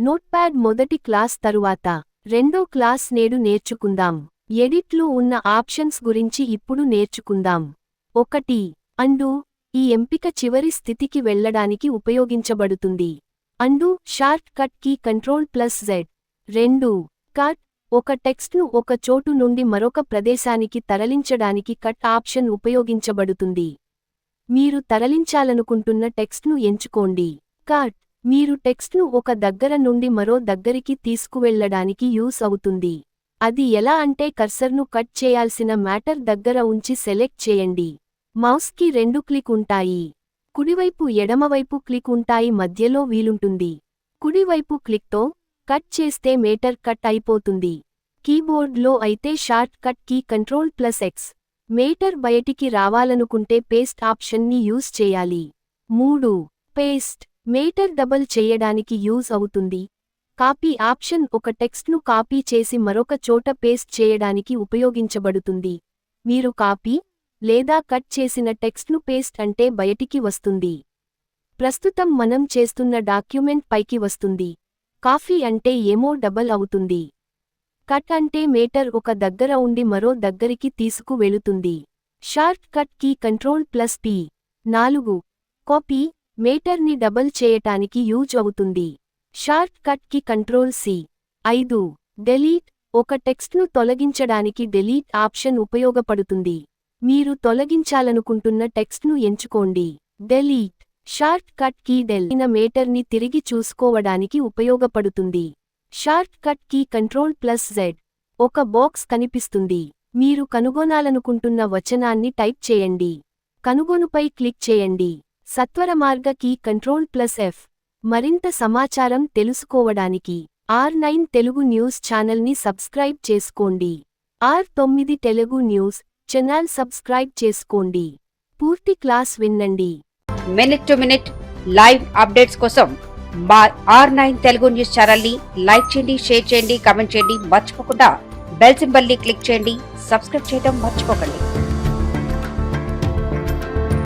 Notepad మొదటి class తరువాత రెండో క్లాస్ నేడు నేర్చుకుందాం. ఎడిట్లో ఉన్న ఆప్షన్స్ గురించి ఇప్పుడు నేర్చుకుందాం. 1. అండు. ఈ ఎంపిక చివరి స్థితికి వెళ్ళడానికి ఉపయోగించబడుతుంది. And shortcut key Ctrl+Z. 2. Cut. ఒక టెక్స్ట్ను ఒక చోటు నుండి మరొక ప్రదేశానికి తరలించడానికి కట్ ఆప్షన్ ఉపయోగించబడుతుంది. మీరు తరలించాలనుకుంటున్న టెక్స్ట్ను ఎంచుకోండి. కట్. మీరు టెక్స్ట్ను ఒక దగ్గర నుండి మరో దగ్గరికి తీసుకువెళ్లడానికి యూస్ అవుతుంది. అది ఎలా అంటే కర్సర్ను కట్ చేయాల్సిన మ్యాటర్ దగ్గర ఉంచి సెలెక్ట్ చేయండి. మౌస్కి 2 క్లిక్ ఉంటాయి. కుడివైపు ఎడమవైపు క్లిక్ ఉంటాయి, మధ్యలో వీలుంటుంది. కుడివైపు క్లిక్తో కట్ చేస్తే మేటర్ కట్ అయిపోతుంది. కీబోర్డ్లో అయితే short cut key Ctrl+X. Matter బయటికి రావాలనుకుంటే పేస్ట్ ఆప్షన్ని యూజ్ చేయాలి. 3. పేస్ట్. మేటర్ డబల్ చేయడానికి యూజ్ అవుతుంది. కాపీ ఆప్షన్ ఒక టెక్స్ట్ను కాపీ చేసి మరొక చోట పేస్ట్ చేయడానికి ఉపయోగించబడుతుంది. మీరు కాపీ లేదా కట్ చేసిన టెక్స్ట్ను పేస్ట్ అంటే బయటికి వస్తుంది. ప్రస్తుతం మనం చేస్తున్న డాక్యుమెంట్ పైకి వస్తుంది. కాపీ అంటే ఏమో డబల్ అవుతుంది. కట్ అంటే మేటర్ ఒక దగ్గర ఉండి మరో దగ్గరికి తీసుకు వెళుతుంది. Shortcut key Ctrl+P. 4. Copy. మేటర్ని డబల్ చేయటానికి యూజ్ అవుతుంది. Shortcut key Ctrl+C. 5. Delete. ఒక టెక్స్ట్ను తొలగించడానికి డెలీట్ ఆప్షన్ ఉపయోగపడుతుంది. మీరు తొలగించాలనుకుంటున్న టెక్స్ట్ను ఎంచుకోండి. Delete. Shortcut key delete మేటర్ని తిరిగి చూసుకోవడానికి ఉపయోగపడుతుంది. Shortcut key Ctrl+Z. ఒక బాక్స్ కనిపిస్తుంది. మీరు కనుగొనాలనుకుంటున్న వచనాన్ని టైప్ చేయండి. కనుగొనుపై క్లిక్ చేయండి. సత్వరమార్గ కీ Ctrl+F. మరింత సమాచారం తెలుసుకోవడానికి R9 తెలుగు న్యూస్ ఛానల్ని సబ్స్క్రైబ్ చేసుకోండి. R9 Telugu news channel subscribe చేసుకోండి. పూర్తి క్లాస్ వినండి. Minute to minute live updates కోసం మా R9 తెలుగు న్యూస్ ఛానల్ని లైక్ చేయండి, షేర్ చేయండి, కామెంట్ చేయండి. మర్చిపోకుండా బెల్ సింబల్ని క్లిక్ చేయండి. సబ్స్క్రైబ్ చేయడం మర్చిపోకండి.